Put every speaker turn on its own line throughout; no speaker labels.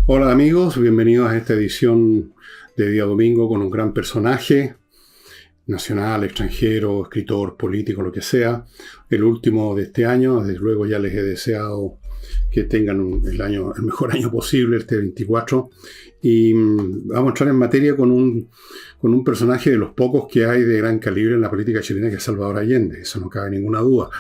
Hola amigos, bienvenidos a esta edición de día domingo con un gran personaje, nacional, extranjero, escritor, político, lo que sea. El último de este año, desde luego ya les he deseado que tengan el mejor año posible, este 24. Y vamos a entrar en materia con un personaje de los pocos que hay de gran calibre en la política chilena, que es Salvador Allende, eso no cabe ninguna duda.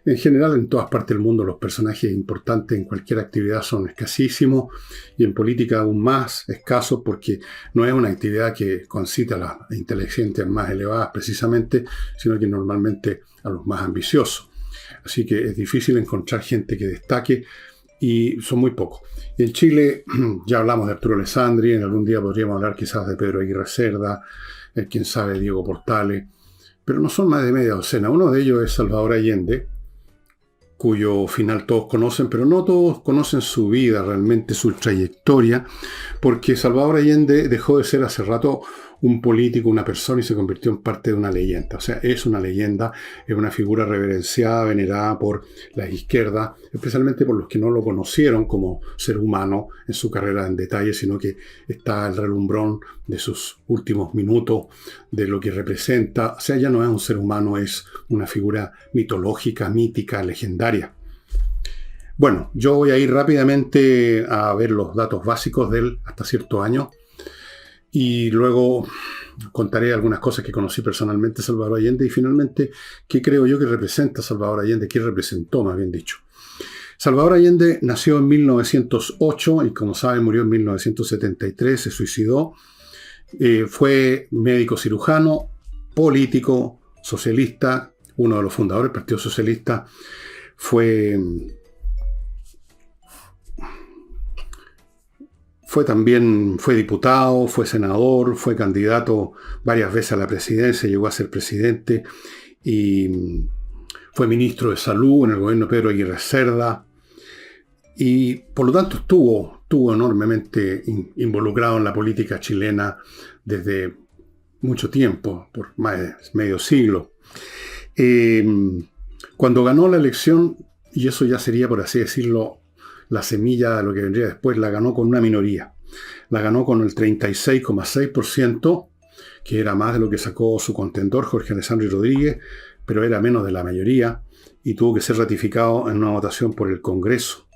En general, en todas partes del mundo, los personajes importantes en cualquier actividad son escasísimos y en política aún más escasos porque no es una actividad que concita a las inteligencias más elevadas precisamente, sino que normalmente a los más ambiciosos. Así que es difícil encontrar gente que destaque y son muy pocos. Y en Chile ya hablamos de Arturo Alessandri, en algún día podríamos hablar quizás de Pedro Aguirre Cerda, quién sabe, Diego Portales, pero no son más de media docena. Uno de ellos es Salvador Allende, cuyo final todos conocen, pero no todos conocen su vida, realmente su trayectoria, porque Salvador Allende dejó de ser hace rato un político, una persona, y se convirtió en parte de una leyenda. O sea, es una leyenda, es una figura reverenciada, venerada por la izquierda, especialmente por los que no lo conocieron como ser humano en su carrera en detalle, sino que está el relumbrón de sus últimos minutos, de lo que representa. O sea, ya no es un ser humano, es una figura mitológica, mítica, legendaria. Bueno, yo voy a ir rápidamente a ver los datos básicos de él hasta cierto año y luego contaré algunas cosas que conocí personalmente de Salvador Allende y finalmente qué creo yo que representa Salvador Allende, qué representó, más bien dicho. Salvador Allende nació en 1908 y como saben murió en 1973, se suicidó. Fue médico cirujano, político, socialista, uno de los fundadores del Partido Socialista. Fue diputado, fue senador, fue candidato varias veces a la presidencia, llegó a ser presidente y fue ministro de Salud en el gobierno de Pedro Aguirre Cerda y por lo tanto estuvo enormemente involucrado en la política chilena desde mucho tiempo, por más de medio siglo. Cuando ganó la elección, y eso ya sería, por así decirlo, la semilla de lo que vendría después, la ganó con una minoría. La ganó con el 36,6%, que era más de lo que sacó su contendor, Jorge Alessandri Rodríguez, pero era menos de la mayoría, y tuvo que ser ratificado en una votación por el Congreso.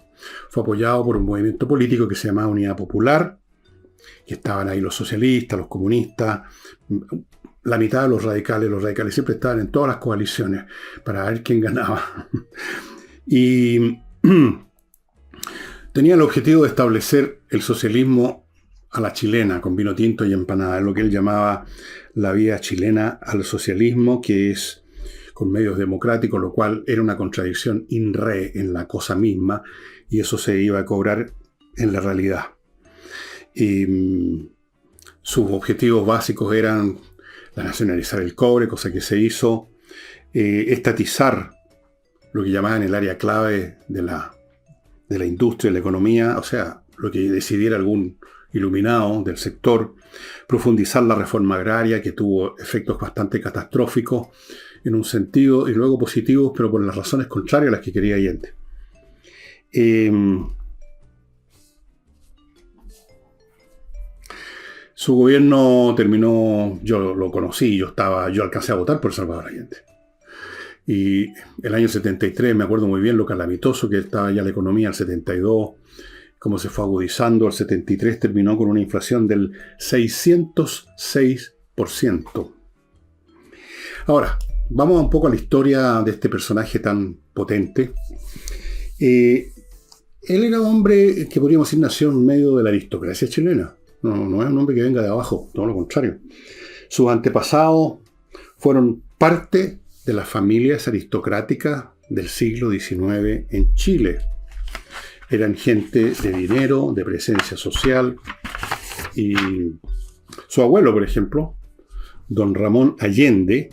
Fue apoyado por un movimiento político que se llamaba Unidad Popular, que estaban ahí los socialistas, los comunistas, la mitad de los radicales siempre estaban en todas las coaliciones para ver quién ganaba. Y tenía el objetivo de establecer el socialismo a la chilena, con vino tinto y empanada, lo que él llamaba la vía chilena al socialismo, que es con medios democráticos, lo cual era una contradicción in re en la cosa misma, y eso se iba a cobrar en la realidad. Y sus objetivos básicos eran la nacionalizar el cobre, cosa que se hizo, estatizar lo que llamaban el área clave de la industria, de la economía, o sea, lo que decidiera algún iluminado del sector, profundizar la reforma agraria, que tuvo efectos bastante catastróficos en un sentido, y luego positivos, pero por las razones contrarias a las que quería Allende. Su gobierno terminó, yo lo conocí, yo alcancé a votar por Salvador Allende. Y el año 73, me acuerdo muy bien lo calamitoso que estaba ya la economía, el 72, cómo se fue agudizando, el 73 terminó con una inflación del 606%. Ahora, vamos un poco a la historia de este personaje tan potente. Él era un hombre que podríamos decir nació en medio de la aristocracia chilena. No es un hombre que venga de abajo, todo lo contrario. Sus antepasados fueron parte de las familias aristocráticas del siglo XIX en Chile. Eran gente de dinero, de presencia social. Y su abuelo, por ejemplo, don Ramón Allende,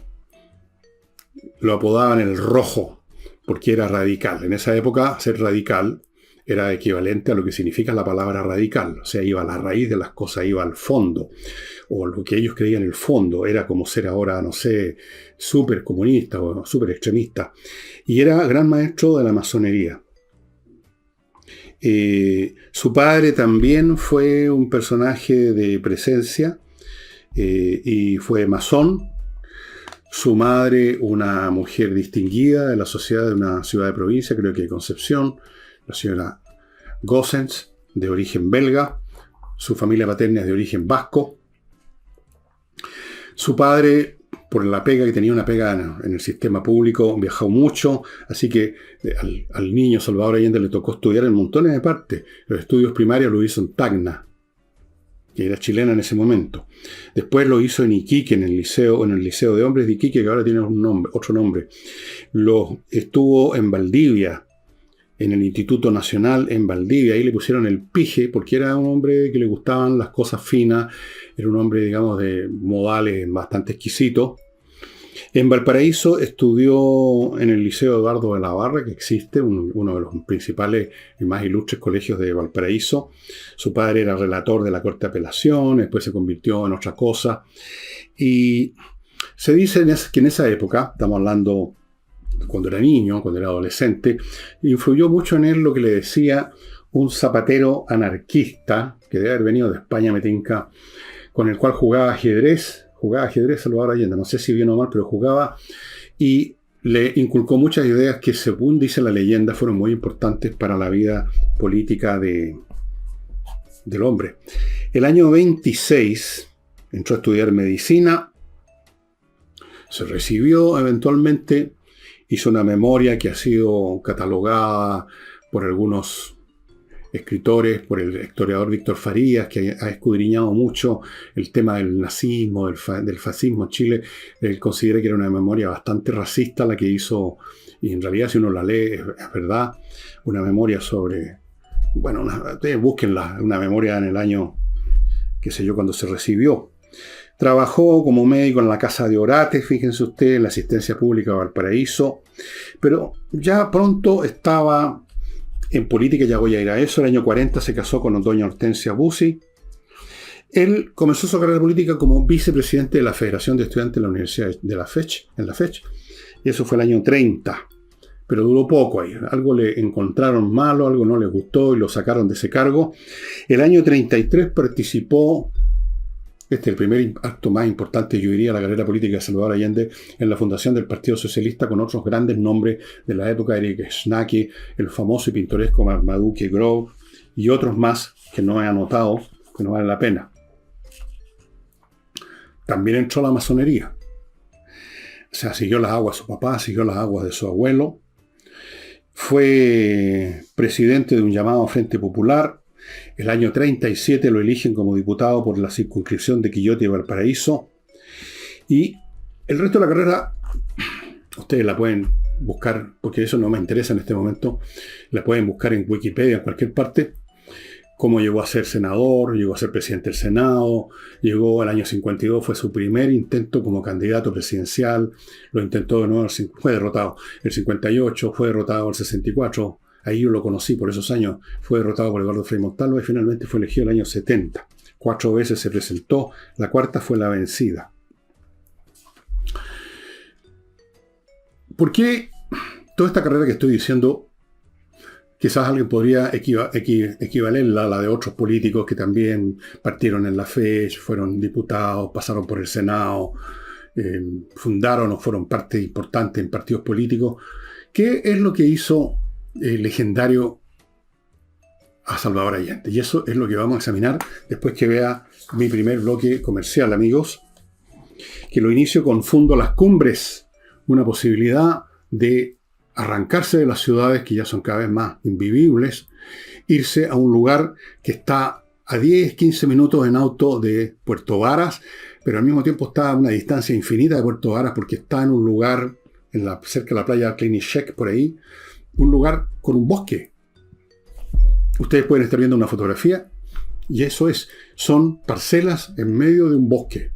lo apodaban el Rojo, porque era radical. En esa época, ser radical era equivalente a lo que significa la palabra radical. O sea, iba a la raíz de las cosas, iba al fondo. O lo que ellos creían el fondo. Era como ser ahora, no sé, súper comunista o súper extremista. Y era gran maestro de la masonería. Su padre también fue un personaje de presencia y fue masón. Su madre, una mujer distinguida de la sociedad de una ciudad de provincia, creo que de Concepción, la señora Gossens, de origen belga. Su familia paterna es de origen vasco. Su padre, por la pega, que tenía una pega en el sistema público, viajó mucho, así que al niño Salvador Allende le tocó estudiar en montones de partes. Los estudios primarios lo hizo en Tacna, que era chilena en ese momento. Después lo hizo en Iquique, en el liceo de hombres de Iquique, que ahora tiene otro nombre. Estuvo en Valdivia, en el Instituto Nacional en Valdivia. Ahí le pusieron el pije, porque era un hombre que le gustaban las cosas finas, era un hombre, digamos, de modales bastante exquisitos. En Valparaíso estudió en el Liceo Eduardo de la Barra, que existe, uno de los principales y más ilustres colegios de Valparaíso. Su padre era relator de la Corte de Apelaciones, después se convirtió en otra cosa. Y se dice que en esa época, estamos hablando cuando era niño, cuando era adolescente, influyó mucho en él lo que le decía un zapatero anarquista, que debe haber venido de España, me tinca, con el cual jugaba ajedrez Salvador Allende, no sé si bien o mal, pero jugaba, y le inculcó muchas ideas que, según dice la leyenda, fueron muy importantes para la vida política del hombre. El año 26 entró a estudiar medicina, se recibió eventualmente, hizo una memoria que ha sido catalogada por algunos escritores, por el historiador Víctor Farías, que ha escudriñado mucho el tema del nazismo, del fascismo en Chile. Él considera que era una memoria bastante racista la que hizo, y en realidad si uno la lee es verdad, una memoria sobre, bueno, ustedes búsquenla, una memoria en el año, qué sé yo, cuando se recibió. Trabajó como médico en la Casa de Orate, fíjense ustedes, en la asistencia pública de Valparaíso, pero ya pronto estaba en política, ya voy a ir a eso. El año 40 se casó con doña Hortensia Bussi. Él comenzó su carrera política como vicepresidente de la Federación de Estudiantes de la Universidad de la FECH, en la FECH, y eso fue el año 30. Pero duró poco ahí. Algo le encontraron malo, algo no les gustó y lo sacaron de ese cargo. El año 33 participó, este es el primer acto más importante, yo diría, la carrera política de Salvador Allende, en la fundación del Partido Socialista con otros grandes nombres de la época, Eric Schnacke, el famoso y pintoresco Marmaduke Grove y otros más que no he anotado, que no vale la pena. También entró a la masonería. O sea, siguió las aguas de su papá, siguió las aguas de su abuelo. Fue presidente de un llamado Frente Popular. El año 37 lo eligen como diputado por la circunscripción de Quillota y Valparaíso. Y el resto de la carrera, ustedes la pueden buscar, porque eso no me interesa en este momento, la pueden buscar en Wikipedia, en cualquier parte. Cómo llegó a ser senador, llegó a ser presidente del Senado, llegó al año 52, fue su primer intento como candidato presidencial, lo intentó de nuevo, fue derrotado el 58, fue derrotado el 64, ahí yo lo conocí por esos años, fue derrotado por Eduardo Frei Montalva y finalmente fue elegido el año 70. 4 veces se presentó, la cuarta fue la vencida. ¿Por qué toda esta carrera que estoy diciendo? Quizás alguien podría equivalerla a la de otros políticos que también partieron en la FECH, fueron diputados, pasaron por el Senado, fundaron o fueron parte importante en partidos políticos. ¿Qué es lo que hizo legendario a Salvador Allende? Y eso es lo que vamos a examinar después que vea mi primer bloque comercial, amigos, que lo inicio con Fundo Las Cumbres, una posibilidad de arrancarse de las ciudades que ya son cada vez más invivibles, irse a un lugar que está a 10, 15 minutos en auto de Puerto Varas, pero al mismo tiempo está a una distancia infinita de Puerto Varas porque está en un lugar cerca de la playa Klinichek, por ahí, un lugar con un bosque. Ustedes pueden estar viendo una fotografía y eso son parcelas en medio de un bosque.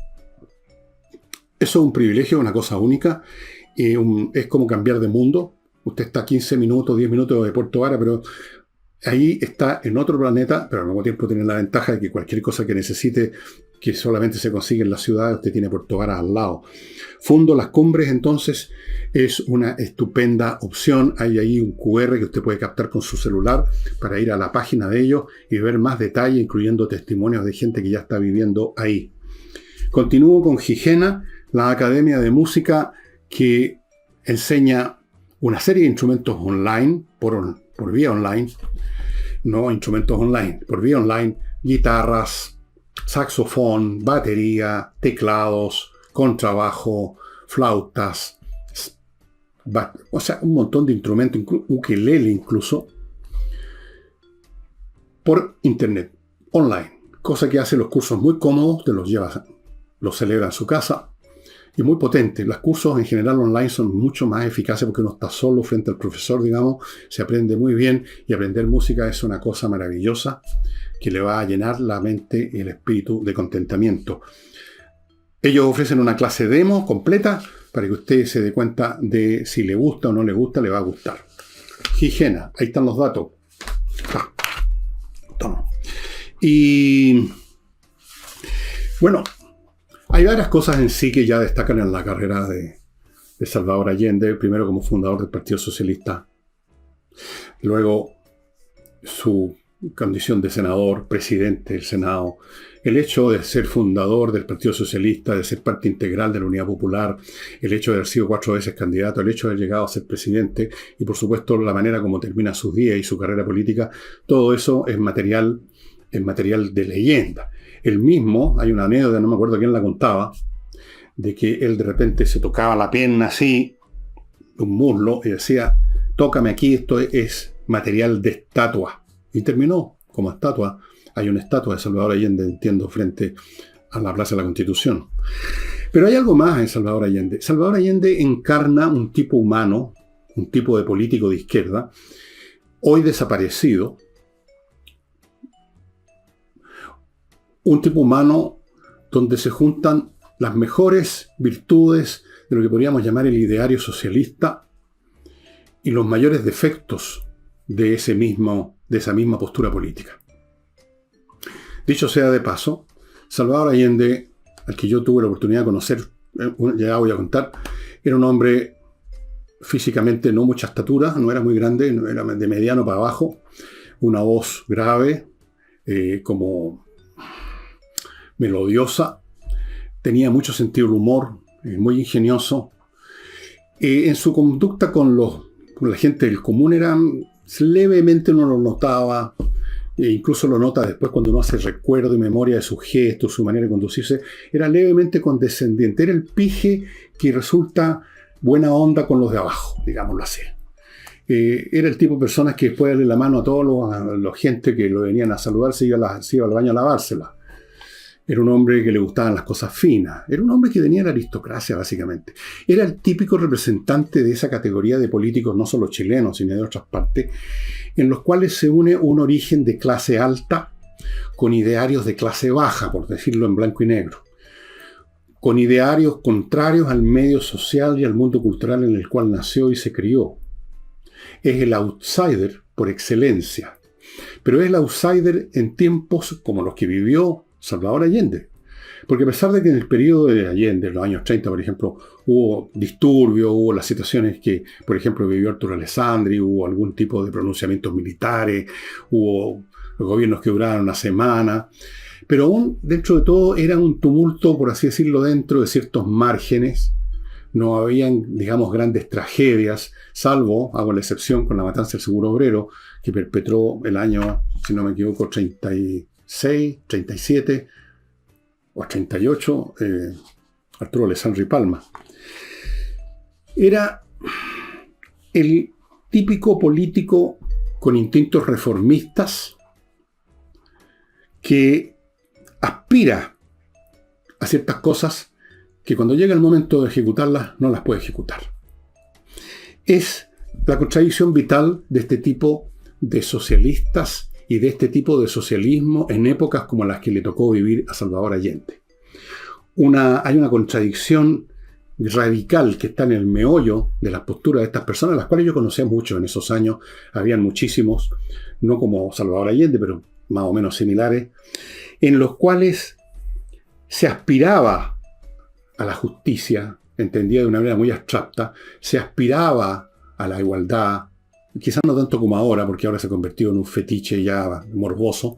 Eso es un privilegio, una cosa única, es como cambiar de mundo. Usted está a 15 minutos, 10 minutos de Puerto Varas, pero ahí está en otro planeta, pero al mismo tiempo tiene la ventaja de que cualquier cosa que necesite, que solamente se consigue en la ciudad, usted tiene Puerto Varas al lado. Fundo Las Cumbres, entonces, es una estupenda opción. Hay ahí un QR que usted puede captar con su celular para ir a la página de ellos y ver más detalle, incluyendo testimonios de gente que ya está viviendo ahí. Continúo con Gigena, la academia de música que enseña una serie de instrumentos online, por vía online, no instrumentos online, por vía online, guitarras, saxofón, batería, teclados, contrabajo, flautas, o sea, un montón de instrumentos, ukelele incluso, por internet, online, cosa que hace los cursos muy cómodos, los celebra en su casa, y muy potente. Los cursos en general online son mucho más eficaces porque uno está solo frente al profesor, digamos, se aprende muy bien, y aprender música es una cosa maravillosa que le va a llenar la mente y el espíritu de contentamiento. Ellos ofrecen una clase demo completa para que usted se dé cuenta de si le gusta o no le gusta, le va a gustar. Gigena, ahí están los datos. Toma. Y bueno, hay varias cosas en sí que ya destacan en la carrera de Salvador Allende. Primero, como fundador del Partido Socialista. Luego, su condición de senador, presidente del Senado. El hecho de ser fundador del Partido Socialista, de ser parte integral de la Unidad Popular, el hecho de haber sido 4 veces candidato, el hecho de haber llegado a ser presidente y, por supuesto, la manera como termina sus días y su carrera política, todo eso es material de leyenda. Él mismo, hay una anécdota, no me acuerdo quién la contaba, de que él de repente se tocaba la pierna así, un muslo, y decía, tócame aquí, esto es material de estatua. Y terminó como estatua. Hay una estatua de Salvador Allende, entiendo, frente a la Plaza de la Constitución. Pero hay algo más en Salvador Allende. Salvador Allende encarna un tipo humano, un tipo de político de izquierda, hoy desaparecido, un tipo humano donde se juntan las mejores virtudes de lo que podríamos llamar el ideario socialista y los mayores defectos de esa misma postura política. Dicho sea de paso, Salvador Allende, al que yo tuve la oportunidad de conocer, ya voy a contar, era un hombre físicamente no mucha estatura, no era muy grande, era de mediano para abajo, una voz grave, como melodiosa, tenía mucho sentido del humor, muy ingenioso. En su conducta con la gente del común levemente uno lo notaba, e incluso lo nota después cuando uno hace recuerdo y memoria de sus gestos, su manera de conducirse, era levemente condescendiente, era el pije que resulta buena onda con los de abajo, digámoslo así. Era el tipo de personas que después de darle la mano a todos los gente que lo venían a saludar, se iba al baño a lavársela. Era un hombre que le gustaban las cosas finas. Era un hombre que tenía la aristocracia, básicamente. Era el típico representante de esa categoría de políticos, no solo chilenos, sino de otras partes, en los cuales se une un origen de clase alta con idearios de clase baja, por decirlo en blanco y negro. Con idearios contrarios al medio social y al mundo cultural en el cual nació y se crió. Es el outsider por excelencia. Pero es el outsider en tiempos como los que vivió Salvador Allende. Porque a pesar de que en el periodo de Allende, en los años 30, por ejemplo, hubo disturbios, hubo las situaciones que, por ejemplo, vivió Arturo Alessandri, hubo algún tipo de pronunciamientos militares, hubo gobiernos que duraron una semana, pero aún dentro de todo era un tumulto, por así decirlo, dentro de ciertos márgenes. No habían, digamos, grandes tragedias, salvo, hago la excepción con la matanza del Seguro Obrero, que perpetró el año, si no me equivoco, 36, 37 o 38, Arturo Alessandri Palma. Era el típico político con instintos reformistas que aspira a ciertas cosas que cuando llega el momento de ejecutarlas no las puede ejecutar. Es la contradicción vital de este tipo de socialistas y de este tipo de socialismo en épocas como las que le tocó vivir a Salvador Allende. Hay una contradicción radical que está en el meollo de las posturas de estas personas, las cuales yo conocía mucho en esos años, habían muchísimos, no como Salvador Allende, pero más o menos similares, en los cuales se aspiraba a la justicia, entendida de una manera muy abstracta, se aspiraba a la igualdad, quizás no tanto como ahora, porque ahora se ha convertido en un fetiche ya morboso,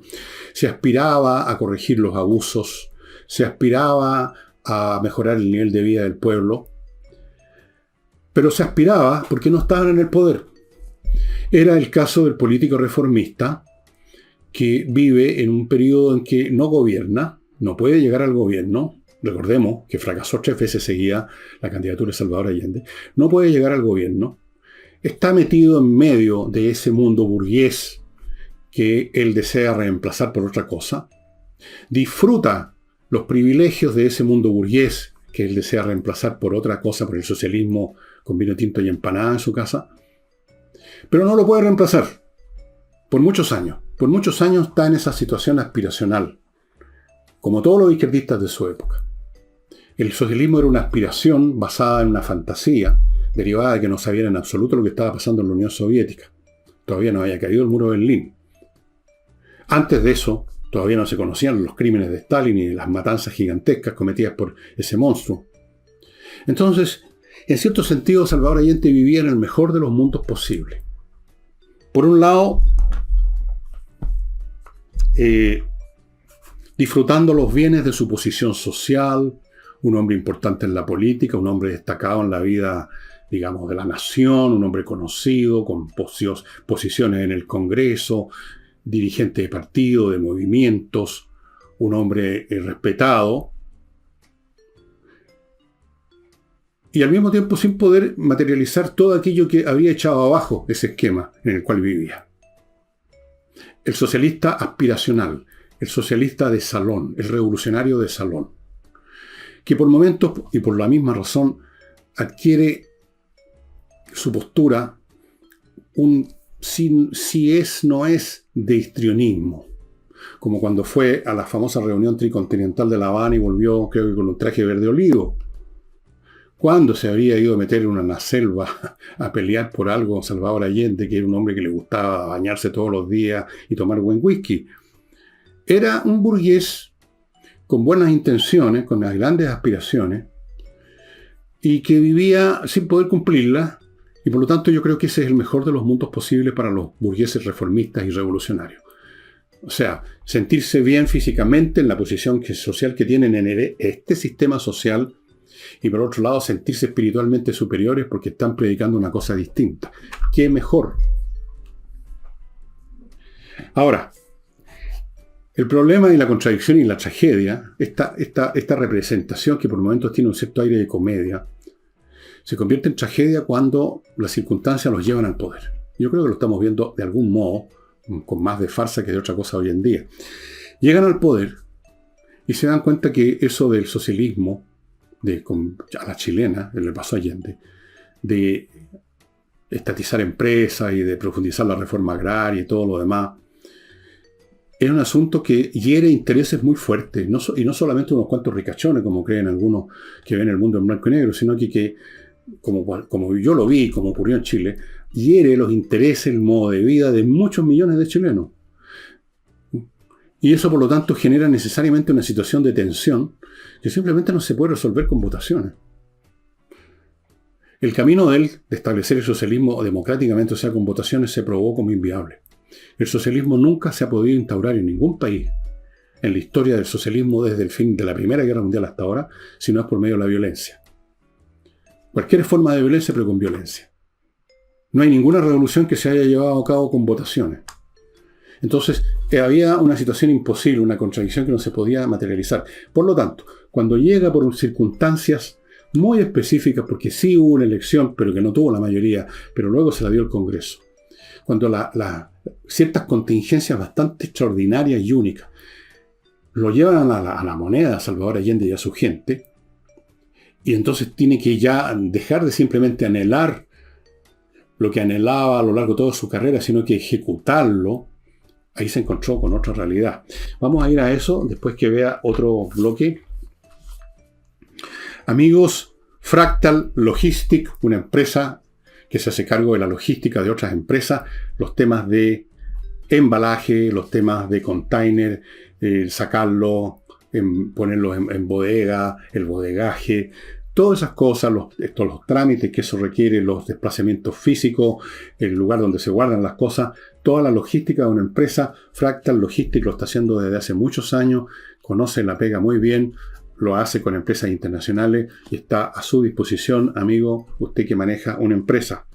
se aspiraba a corregir los abusos, se aspiraba a mejorar el nivel de vida del pueblo, pero se aspiraba porque no estaban en el poder. Era el caso del político reformista que vive en un periodo en que no gobierna, no puede llegar al gobierno. Recordemos que fracasó 3 veces seguida la candidatura de Salvador Allende. No puede llegar al gobierno. Está metido en medio de ese mundo burgués que él desea reemplazar por otra cosa. Disfruta los privilegios de ese mundo burgués que él desea reemplazar por otra cosa, por el socialismo con vino tinto y empanada en su casa. Pero no lo puede reemplazar por muchos años. Por muchos años está en esa situación aspiracional, como todos los izquierdistas de su época. El socialismo era una aspiración basada en una fantasía, derivada de que no sabían en absoluto lo que estaba pasando en la Unión Soviética. Todavía no había caído el muro de Berlín. Antes de eso, todavía no se conocían los crímenes de Stalin y las matanzas gigantescas cometidas por ese monstruo. Entonces, en cierto sentido, Salvador Allende vivía en el mejor de los mundos posibles. Por un lado, disfrutando los bienes de su posición social, un hombre importante en la política, un hombre destacado en la vida, digamos, de la nación, un hombre conocido, con posiciones en el Congreso, dirigente de partido, de movimientos, un hombre respetado, y al mismo tiempo sin poder materializar todo aquello que había echado abajo ese esquema en el cual vivía. El socialista aspiracional, el socialista de salón, el revolucionario de salón, que por momentos y por la misma razón adquiere su postura no es de histrionismo, como cuando fue a la famosa reunión tricontinental de La Habana y volvió, creo que con un traje verde olivo. Cuando se había ido a meter en una selva a pelear por algo Salvador Allende, que era un hombre que le gustaba bañarse todos los días y tomar buen whisky. Era un burgués con buenas intenciones, con las grandes aspiraciones, y que vivía sin poder cumplirlas, y por lo tanto yo creo que ese es el mejor de los mundos posibles para los burgueses reformistas y revolucionarios. O sea, sentirse bien físicamente en la posición social que tienen en este sistema social, y por otro lado sentirse espiritualmente superiores porque están predicando una cosa distinta. ¿Qué mejor? Ahora, el problema y la contradicción y la tragedia, esta representación que por momentos tiene un cierto aire de comedia, se convierte en tragedia cuando las circunstancias los llevan al poder. Yo creo que lo estamos viendo de algún modo, con más de farsa que de otra cosa hoy en día. Llegan al poder y se dan cuenta que eso del socialismo, a la chilena, le pasó a Allende, de estatizar empresas y de profundizar la reforma agraria y todo lo demás, es un asunto que hiere intereses muy fuertes, y no solamente unos cuantos ricachones, como creen algunos que ven el mundo en blanco y negro, sino que como yo lo vi, como ocurrió en Chile, hiere los intereses, el modo de vida de muchos millones de chilenos. Y eso, por lo tanto, genera necesariamente una situación de tensión que simplemente no se puede resolver con votaciones. El camino de establecer el socialismo democráticamente, o sea, con votaciones, se probó como inviable. El socialismo nunca se ha podido instaurar en ningún país en la historia del socialismo desde el fin de la Primera Guerra Mundial hasta ahora, si no es por medio de la violencia. Cualquier forma de violencia, pero con violencia. No hay ninguna revolución que se haya llevado a cabo con votaciones. Entonces, había una situación imposible, una contradicción que no se podía materializar. Por lo tanto, cuando llega por circunstancias muy específicas, porque sí hubo una elección, pero que no tuvo la mayoría, pero luego se la dio el Congreso, cuando ciertas contingencias bastante extraordinarias y únicas lo llevan a la moneda a Salvador Allende y a su gente, y entonces tiene que ya dejar de simplemente anhelar lo que anhelaba a lo largo de toda su carrera, sino que ejecutarlo. Ahí se encontró con otra realidad. Vamos a ir a eso después que vea otro bloque. Amigos, Fractal Logistic, una empresa que se hace cargo de la logística de otras empresas, los temas de embalaje, los temas de container, sacarlo, ponerlo en bodega, el bodegaje, todas esas cosas, los trámites que eso requiere, los desplazamientos físicos, el lugar donde se guardan las cosas, toda la logística de una empresa. Fractal Logistics lo está haciendo desde hace muchos años, conoce la pega muy bien, lo hace con empresas internacionales y está a su disposición, amigo, usted que maneja una empresa.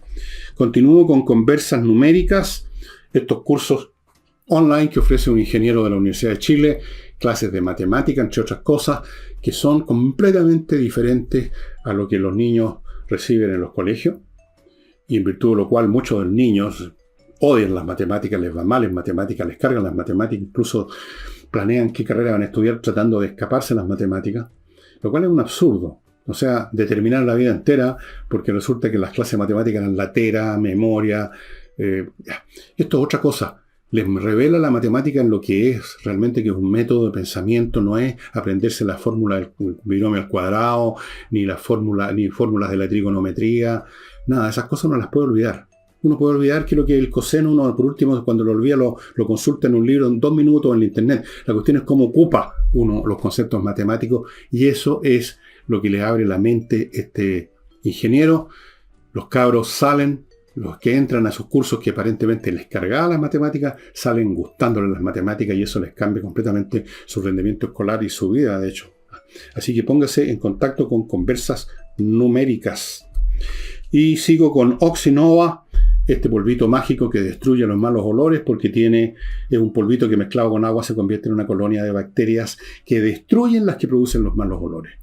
Continúo con Conversas Numéricas, estos cursos online que ofrece un ingeniero de la Universidad de Chile, clases de matemática, entre otras cosas, que son completamente diferentes a lo que los niños reciben en los colegios, y en virtud de lo cual muchos de los niños odian las matemáticas, les va mal en matemáticas, les cargan las matemáticas, incluso planean qué carrera van a estudiar tratando de escaparse de las matemáticas, lo cual es un absurdo. O sea, determinar la vida entera, porque resulta que las clases de matemáticas eran latera, memoria. Esto es otra cosa. Les revela la matemática en lo que es realmente, que es un método de pensamiento, no es aprenderse la fórmula del binomio al cuadrado, ni fórmulas de la trigonometría, nada, esas cosas no las puede olvidar. Uno puede olvidar que lo que el coseno, uno por último, cuando lo olvida, lo consulta en un libro en 2 minutos en la internet. La cuestión es cómo ocupa uno los conceptos matemáticos, y eso es lo que le abre la mente este ingeniero. Los cabros salen, los que entran a sus cursos que aparentemente les cargaban las matemáticas, salen gustándoles las matemáticas, y eso les cambia completamente su rendimiento escolar y su vida, de hecho. Así que póngase en contacto con Conversas Numéricas. Y sigo con Oxinova, este polvito mágico que destruye los malos olores, porque es un polvito que mezclado con agua se convierte en una colonia de bacterias que destruyen las que producen los malos olores.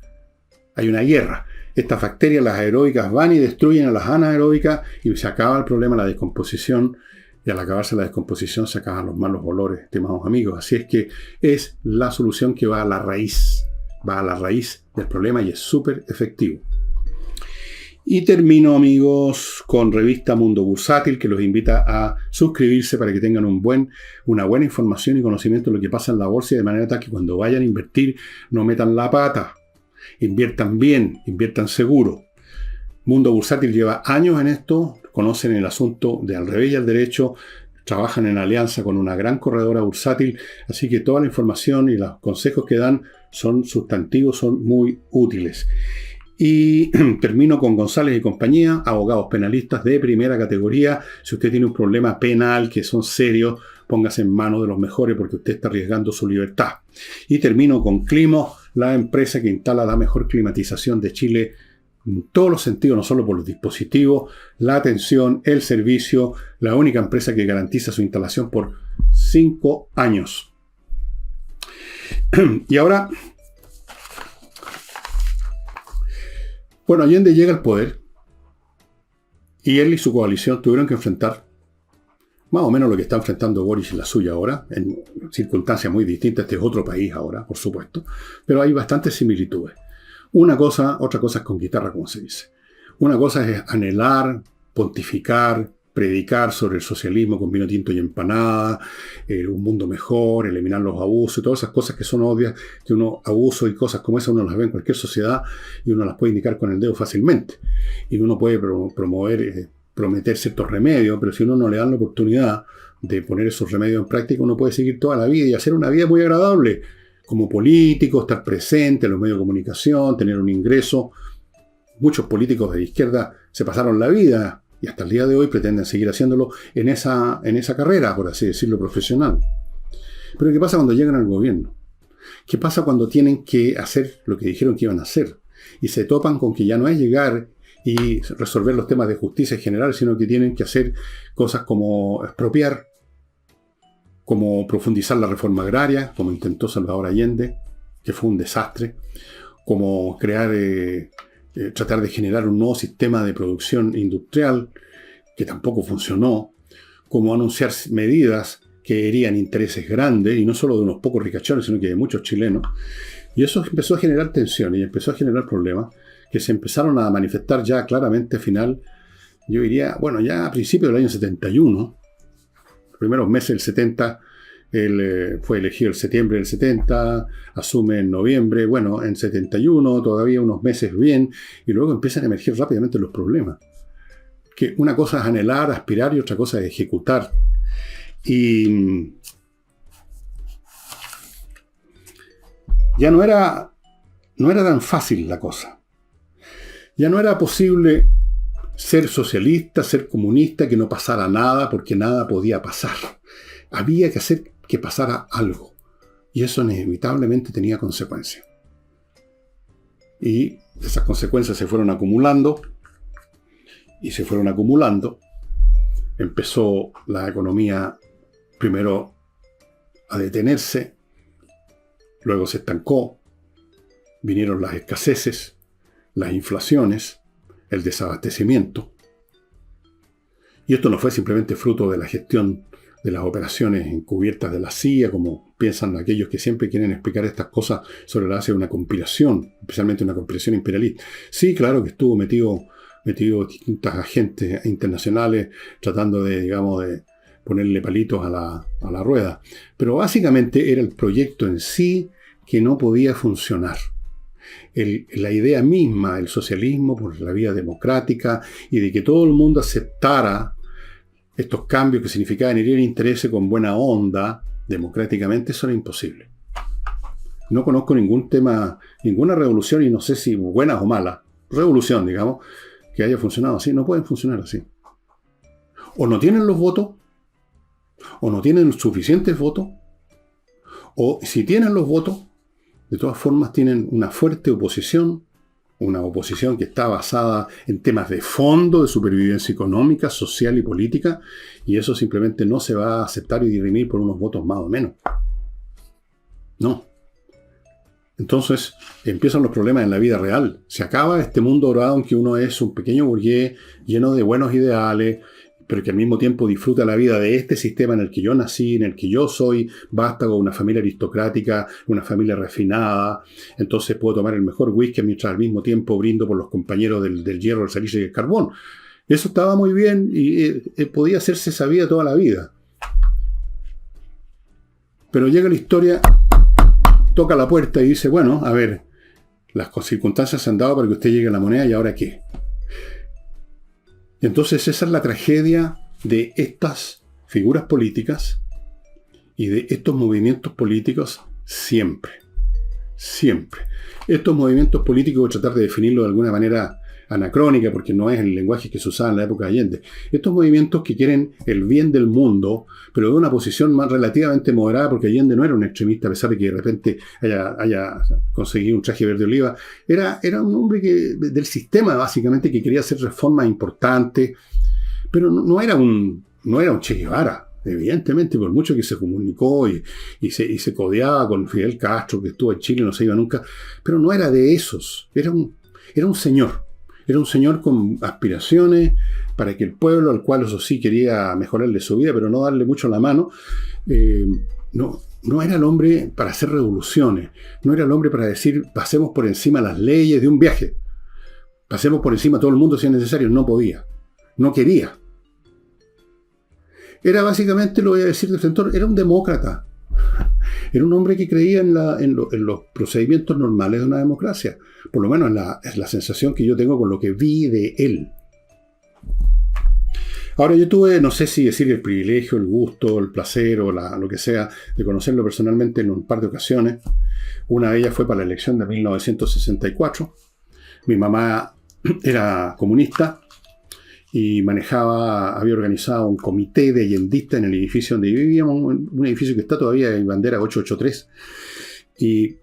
Hay una guerra. Estas bacterias, las aeróbicas, van y destruyen a las anaeróbicas y se acaba el problema de la descomposición. Y al acabarse la descomposición se acaban los malos olores, estimados amigos. Así es que es la solución que va a la raíz del problema, y es súper efectivo. Y termino, amigos, con Revista Mundo Bursátil, que los invita a suscribirse para que tengan una buena información y conocimiento de lo que pasa en la bolsa, y de manera tal que cuando vayan a invertir no metan la pata. Inviertan bien, inviertan seguro. Mundo Bursátil lleva años en esto, conocen el asunto de al revés y al derecho, trabajan en alianza con una gran corredora bursátil, así que toda la información y los consejos que dan son sustantivos, son muy útiles. Y termino con González y compañía, abogados penalistas de primera categoría. Si usted tiene un problema penal que son serios, póngase en manos de los mejores, porque usted está arriesgando su libertad. Y termino con Climo, la empresa que instala la mejor climatización de Chile en todos los sentidos, no solo por los dispositivos, la atención, el servicio, la única empresa que garantiza su instalación por 5 años. Y ahora, bueno, Allende llega al poder y él y su coalición tuvieron que enfrentar más o menos lo que está enfrentando Boris y la suya ahora, en circunstancias muy distintas. Este es otro país ahora, por supuesto, pero hay bastantes similitudes. Otra cosa es con guitarra, como se dice. Una cosa es anhelar, pontificar, predicar sobre el socialismo con vino tinto y empanada, un mundo mejor, eliminar los abusos y todas esas cosas que son obvias, que abusos y cosas como esas uno las ve en cualquier sociedad y uno las puede indicar con el dedo fácilmente. Y uno puede prometer ciertos remedios, pero si uno no le da la oportunidad de poner esos remedios en práctica, uno puede seguir toda la vida y hacer una vida muy agradable como político, estar presente en los medios de comunicación, tener un ingreso. Muchos políticos de izquierda se pasaron la vida y hasta el día de hoy pretenden seguir haciéndolo en esa carrera, por así decirlo, profesional. Pero ¿qué pasa cuando llegan al gobierno? ¿Qué pasa cuando tienen que hacer lo que dijeron que iban a hacer? Y se topan con que ya no es llegar y resolver los temas de justicia en general, sino que tienen que hacer cosas como expropiar, como profundizar la reforma agraria, como intentó Salvador Allende, que fue un desastre, como tratar de generar un nuevo sistema de producción industrial, que tampoco funcionó, como anunciar medidas que herían intereses grandes, y no solo de unos pocos ricachones, sino que de muchos chilenos. Y eso empezó a generar tensiones y empezó a generar problemas que se empezaron a manifestar ya claramente yo diría, bueno, ya a principios del año 71, los primeros meses del 70, Él fue elegido en septiembre del 70, asume en noviembre, bueno, en 71, todavía unos meses bien, y luego empiezan a emerger rápidamente los problemas. Que una cosa es anhelar, aspirar, y otra cosa es ejecutar. Y ya no era tan fácil la cosa. Ya no era posible ser socialista, ser comunista, que no pasara nada, porque nada podía pasar. Había que hacer que pasara algo. Y eso inevitablemente tenía consecuencias. Y esas consecuencias se fueron acumulando. Y se fueron acumulando. Empezó la economía primero a detenerse. Luego se estancó. Vinieron las escaseces, las inflaciones, el desabastecimiento. Y esto no fue simplemente fruto de la gestión de las operaciones encubiertas de la CIA, como piensan aquellos que siempre quieren explicar estas cosas sobre la base de una conspiración, especialmente una conspiración imperialista. Sí, claro que estuvo metido distintos agentes internacionales tratando de, digamos, de ponerle palitos a la rueda. Pero básicamente era el proyecto en sí que no podía funcionar. La idea misma del socialismo por la vía democrática y de que todo el mundo aceptara estos cambios que significaban herir intereses con buena onda, democráticamente, eso era imposible. No conozco ningún tema, ninguna revolución, y no sé si buena o mala, revolución, digamos, que haya funcionado así. No pueden funcionar así. O no tienen los votos, o no tienen suficientes votos, o si tienen los votos, de todas formas tienen una fuerte oposición, una oposición que está basada en temas de fondo, de supervivencia económica, social y política, y eso simplemente no se va a aceptar y dirimir por unos votos más o menos. No. Entonces empiezan los problemas en la vida real. Se acaba este mundo dorado en que uno es un pequeño burgués lleno de buenos ideales, pero que al mismo tiempo disfruta la vida de este sistema en el que yo nací, en el que yo soy vástago, una familia aristocrática, una familia refinada. Entonces puedo tomar el mejor whisky mientras al mismo tiempo brindo por los compañeros del hierro, el salitre y el carbón. Eso estaba muy bien y podía hacerse esa vida toda la vida. Pero llega la historia, toca la puerta y dice, bueno, a ver, las circunstancias se han dado para que usted llegue a la moneda, ¿y ahora qué? Entonces esa es la tragedia de estas figuras políticas y de estos movimientos políticos siempre. Siempre. Estos movimientos políticos, voy a tratar de definirlo de alguna manera anacrónica, porque no es el lenguaje que se usaba en la época de Allende. Estos movimientos que quieren el bien del mundo, pero de una posición más relativamente moderada, porque Allende no era un extremista, a pesar de que de repente haya conseguido un traje verde oliva. Era un hombre del sistema, básicamente, que quería hacer reformas importantes, pero no era un Che Guevara. Evidentemente, por mucho que se comunicó y se codeaba con Fidel Castro, que estuvo en Chile y no se iba nunca, pero no era de esos. Era un señor. Era un señor con aspiraciones para que el pueblo, al cual eso sí quería mejorarle su vida, pero no darle mucho la mano, no era el hombre para hacer revoluciones. No era el hombre para decir, pasemos por encima las leyes de un viaje. Pasemos por encima a todo el mundo si es necesario. No podía. No quería. Era básicamente, lo voy a decir de frente, era un demócrata. Era un hombre que creía en los procedimientos normales de una democracia. Por lo menos es la sensación que yo tengo con lo que vi de él. Ahora, yo tuve, no sé si decir el privilegio, el gusto, el placer o lo que sea, de conocerlo personalmente en un par de ocasiones. Una de ellas fue para la elección de 1964. Mi mamá era comunista y había organizado un comité de allendistas en el edificio donde vivíamos, un edificio que está todavía en bandera 883, y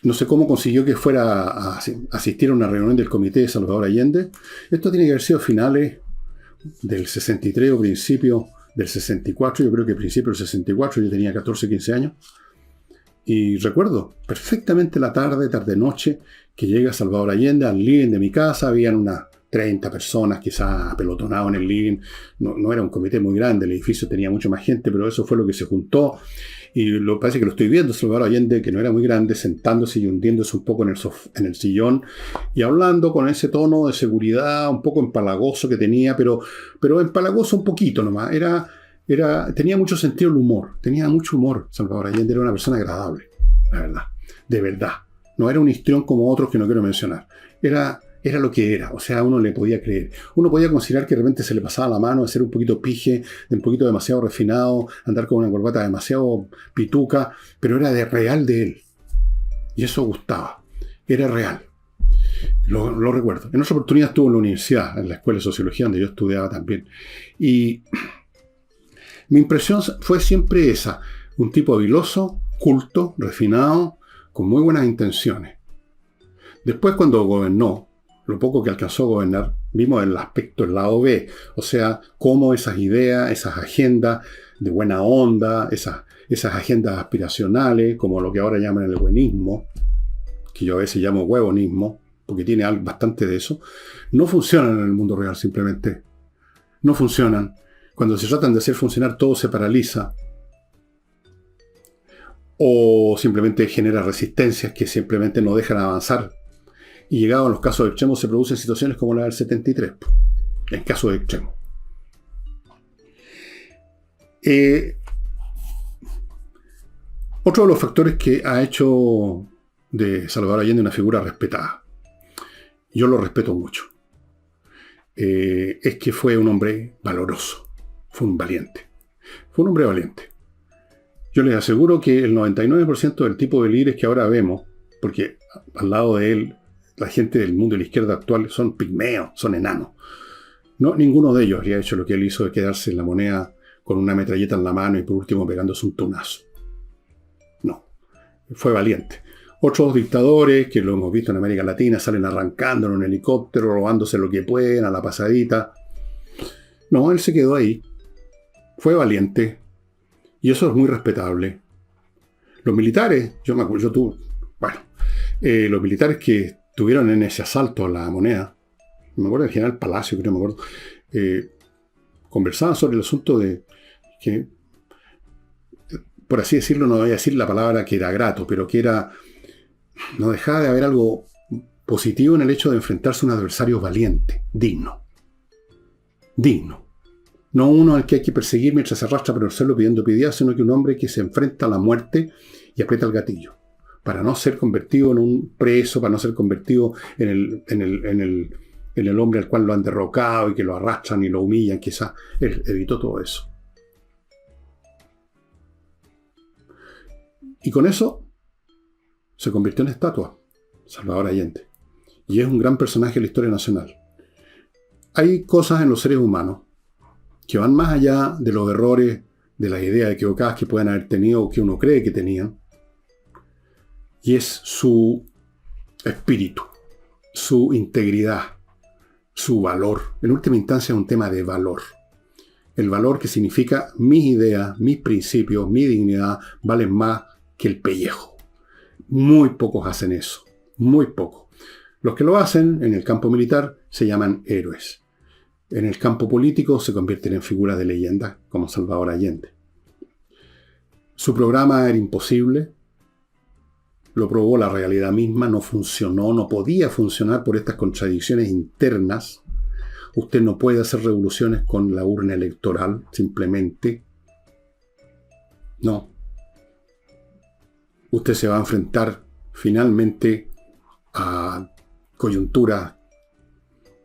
no sé cómo consiguió que fuera a asistir a una reunión del comité de Salvador Allende. Esto tiene que haber sido finales del 63 o principio del 64, yo creo que principio del 64, yo tenía 14, 15 años, y recuerdo perfectamente la tarde-noche, que llega Salvador Allende al living de mi casa. Habían unas 30 personas quizás apelotonadas en el living. No era un comité muy grande, el edificio tenía mucha más gente, pero eso fue lo que se juntó. Y parece que lo estoy viendo, Salvador Allende, que no era muy grande, sentándose y hundiéndose un poco en el sillón y hablando con ese tono de seguridad un poco empalagoso que tenía, pero empalagoso un poquito nomás. Tenía mucho sentido el humor, tenía mucho humor. Salvador Allende era una persona agradable, la verdad, de verdad. No era un histrión como otros que no quiero mencionar. Era lo que era, o sea, uno le podía creer. Uno podía considerar que de repente se le pasaba la mano de ser un poquito pije, de un poquito demasiado refinado, andar con una corbata demasiado pituca, pero era real de él. Y eso gustaba. Era real. Lo recuerdo. En otra oportunidad estuve en la universidad, en la escuela de sociología, donde yo estudiaba también. Y mi impresión fue siempre esa. Un tipo habiloso, culto, refinado, con muy buenas intenciones. Después, cuando gobernó, lo poco que alcanzó a gobernar, vimos el aspecto, el lado B. O sea, cómo esas ideas, esas agendas de buena onda, esas agendas aspiracionales, como lo que ahora llaman el buenismo, que yo a veces llamo huevonismo, porque tiene bastante de eso, no funcionan en el mundo real simplemente. No funcionan. Cuando se tratan de hacer funcionar, todo se paraliza. O simplemente genera resistencias que simplemente no dejan avanzar. Y llegados a los casos extremos se producen situaciones como la del 73, en casos extremos. Otro de los factores que ha hecho de Salvador Allende una figura respetada, yo lo respeto mucho, es que fue un hombre valoroso, fue un valiente, fue un hombre valiente. Yo les aseguro que el 99% del tipo de líderes que ahora vemos, porque al lado de él, la gente del mundo de la izquierda actual son pigmeos, son enanos. No, ninguno de ellos habría hecho lo que él hizo de quedarse en la moneda con una metralleta en la mano y por último pegándose un tunazo. No, fue valiente. Otros dictadores, que lo hemos visto en América Latina, salen arrancando en un helicóptero, robándose lo que pueden, a la pasadita. No, él se quedó ahí. Fue valiente. Y eso es muy respetable. Los militares, los militares que estuvieron en ese asalto a la moneda, me acuerdo del general Palacio, creo, me acuerdo, conversaban sobre el asunto de que, por así decirlo, no voy a decir la palabra que era grato, pero que era, no dejaba de haber algo positivo en el hecho de enfrentarse a un adversario valiente, digno. No uno al que hay que perseguir mientras se arrastra por el suelo pidiendo piedad, sino que un hombre que se enfrenta a la muerte y aprieta el gatillo, para no ser convertido en un preso, para no ser convertido en el hombre al cual lo han derrocado y que lo arrastran y lo humillan. Quizás él evitó todo eso. Y con eso se convirtió en estatua, Salvador Allende. Y es un gran personaje de la historia nacional. Hay cosas en los seres humanos que van más allá de los errores, de las ideas equivocadas que pueden haber tenido o que uno cree que tenían. Y es su espíritu, su integridad, su valor. En última instancia es un tema de valor. El valor que significa mis ideas, mis principios, mi dignidad valen más que el pellejo. Muy pocos hacen eso, muy pocos. Los que lo hacen en el campo militar se llaman héroes. En el campo político se convierten en figuras de leyenda, como Salvador Allende. Su programa era imposible, lo probó la realidad misma, no funcionó, no podía funcionar por estas contradicciones internas. Usted no puede hacer revoluciones con la urna electoral, simplemente. No. Usted se va a enfrentar finalmente a coyunturas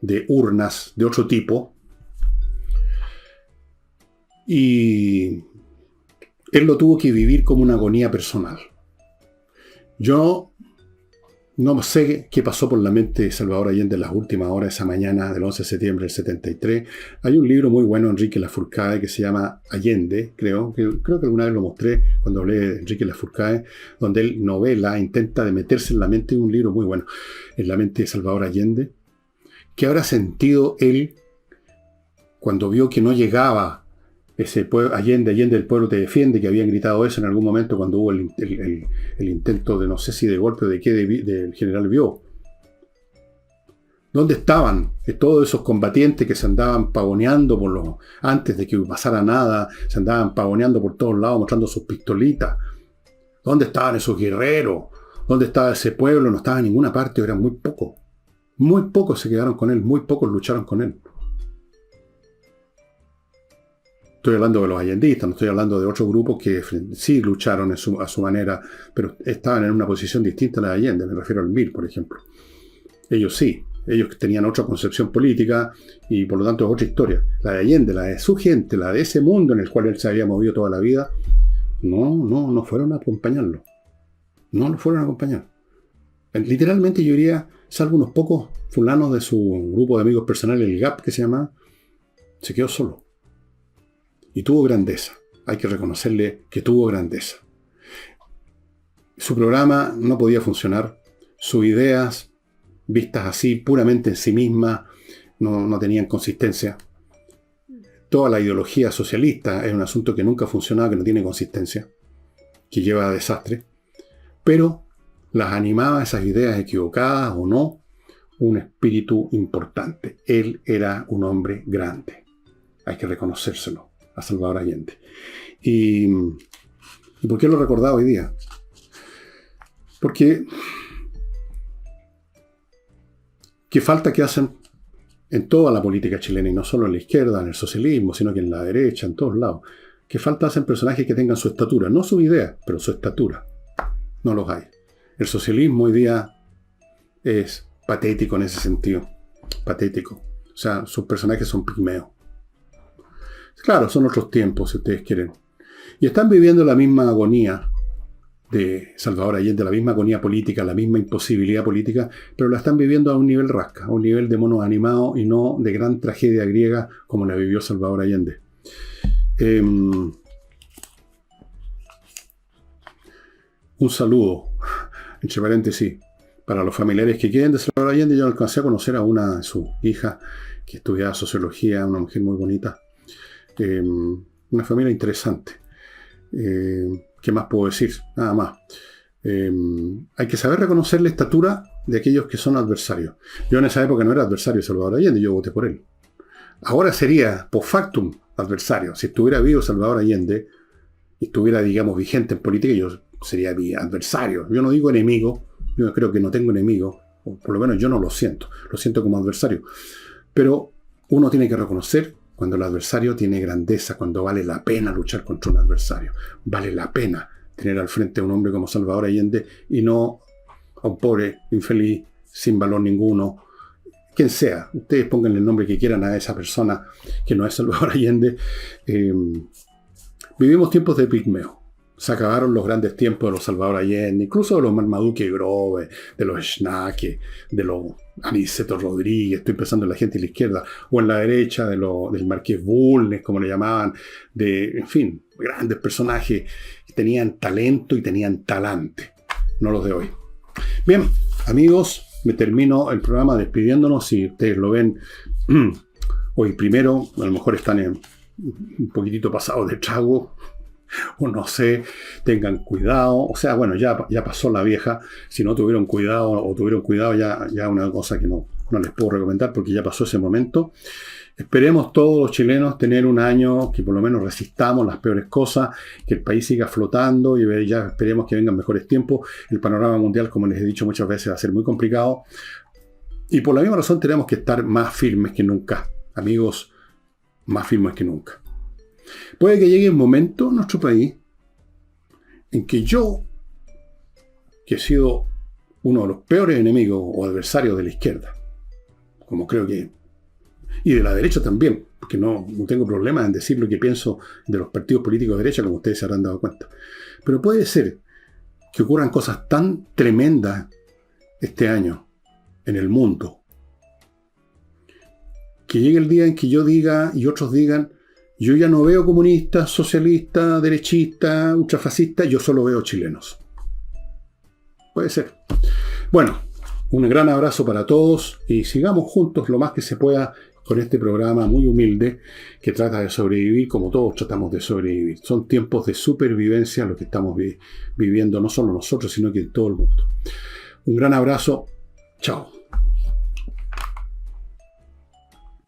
de urnas de otro tipo. Y él lo tuvo que vivir como una agonía personal. Yo no sé qué pasó por la mente de Salvador Allende en las últimas horas, esa mañana del 11 de septiembre del 73. Hay un libro muy bueno de Enrique Lafourcade que se llama Allende, creo que alguna vez lo mostré cuando hablé de Enrique Lafourcade, donde él intenta de meterse en la mente, un libro muy bueno, en la mente de Salvador Allende. ¿Qué habrá sentido él cuando vio que no llegaba ese pueblo, Allende, el pueblo te defiende, que habían gritado eso en algún momento cuando hubo el intento de, no sé si de golpe o de qué, del general Biot? ¿Dónde estaban todos esos combatientes que se andaban pavoneando antes de que pasara nada, se andaban pavoneando por todos lados mostrando sus pistolitas? ¿Dónde estaban esos guerreros? ¿Dónde estaba ese pueblo? No estaba en ninguna parte, eran muy pocos. Muy pocos se quedaron con él, muy pocos lucharon con él. Estoy hablando de los allendistas, no estoy hablando de otros grupos que sí lucharon a su manera, pero estaban en una posición distinta a la de Allende. Me refiero al MIR, por ejemplo. Ellos sí, ellos tenían otra concepción política y por lo tanto es otra historia. La de Allende, la de su gente, la de ese mundo en el cual él se había movido toda la vida, no fueron a acompañarlo. No lo fueron a acompañar. Literalmente yo diría, salvo unos pocos fulanos de su grupo de amigos personales, el GAP que se llama, se quedó solo. Y tuvo grandeza. Hay que reconocerle que tuvo grandeza. Su programa no podía funcionar. Sus ideas, vistas así, puramente en sí mismas, no tenían consistencia. Toda la ideología socialista es un asunto que nunca ha funcionado, que no tiene consistencia, que lleva a desastre. Pero las animaba esas ideas equivocadas o no, un espíritu importante. Él era un hombre grande. Hay que reconocérselo a Salvador Allende. ¿Y por qué lo recordaba hoy día? Porque qué falta que hacen en toda la política chilena, y no solo en la izquierda, en el socialismo, sino que en la derecha, en todos lados. Qué falta hacen personajes que tengan su estatura, no su idea, pero su estatura. No los hay. El socialismo hoy día es patético en ese sentido. Patético. O sea, sus personajes son pigmeos. Claro, son otros tiempos, si ustedes quieren. Y están viviendo la misma agonía de Salvador Allende, la misma agonía política, la misma imposibilidad política, pero la están viviendo a un nivel rasca, a un nivel de monos animados y no de gran tragedia griega como la vivió Salvador Allende. Un saludo, entre paréntesis, para los familiares que queden de Salvador Allende. Yo alcancé a conocer a una de sus hijas que estudiaba sociología, una mujer muy bonita. Una familia interesante. ¿Qué más puedo decir? Nada más. Hay que saber reconocer la estatura de aquellos que son adversarios. Yo en esa época no era adversario de Salvador Allende, yo voté por él. Ahora sería post factum adversario. Si estuviera vivo Salvador Allende y estuviera, digamos, vigente en política, yo sería mi adversario. Yo no digo enemigo, yo creo que no tengo enemigo, o por lo menos yo no lo siento como adversario. Pero uno tiene que reconocer cuando el adversario tiene grandeza, cuando vale la pena luchar contra un adversario. Vale la pena tener al frente a un hombre como Salvador Allende y no a un pobre infeliz sin valor ninguno. Quien sea, ustedes pónganle el nombre que quieran a esa persona que no es Salvador Allende. Vivimos tiempos de pigmeo. Se acabaron los grandes tiempos de los Salvador Allende, incluso de los Marmaduke Grove, de los Schnake, de los Aniceto Rodríguez, estoy pensando en la gente de la izquierda, o en la derecha del Marqués Bulnes, como le llamaban, en fin, grandes personajes que tenían talento y tenían talante, no los de hoy. Bien, amigos, me termino el programa despidiéndonos. Si ustedes lo ven hoy primero, a lo mejor están un poquitito pasados de trago, o no sé, tengan cuidado. O sea, bueno, ya pasó la vieja. Si no tuvieron cuidado o tuvieron cuidado, ya una cosa que no les puedo recomendar porque ya pasó ese momento. Esperemos todos los chilenos tener un año que por lo menos resistamos las peores cosas, que el país siga flotando y ya esperemos que vengan mejores tiempos. El panorama mundial, como les he dicho muchas veces, va a ser muy complicado. Y por la misma razón tenemos que estar más firmes que nunca. Amigos, más firmes que nunca. Puede que llegue un momento en nuestro país en que yo, que he sido uno de los peores enemigos o adversarios de la izquierda, como creo que, y de la derecha también, porque no tengo problemas en decir lo que pienso de los partidos políticos de derecha, como ustedes se habrán dado cuenta. Pero puede ser que ocurran cosas tan tremendas este año en el mundo, que llegue el día en que yo diga y otros digan: yo ya no veo comunistas, socialistas, derechistas, ultrafascistas, yo solo veo chilenos. Puede ser. Bueno, un gran abrazo para todos y sigamos juntos lo más que se pueda con este programa muy humilde que trata de sobrevivir como todos tratamos de sobrevivir. Son tiempos de supervivencia los que estamos viviendo, no solo nosotros, sino que todo el mundo. Un gran abrazo. Chao.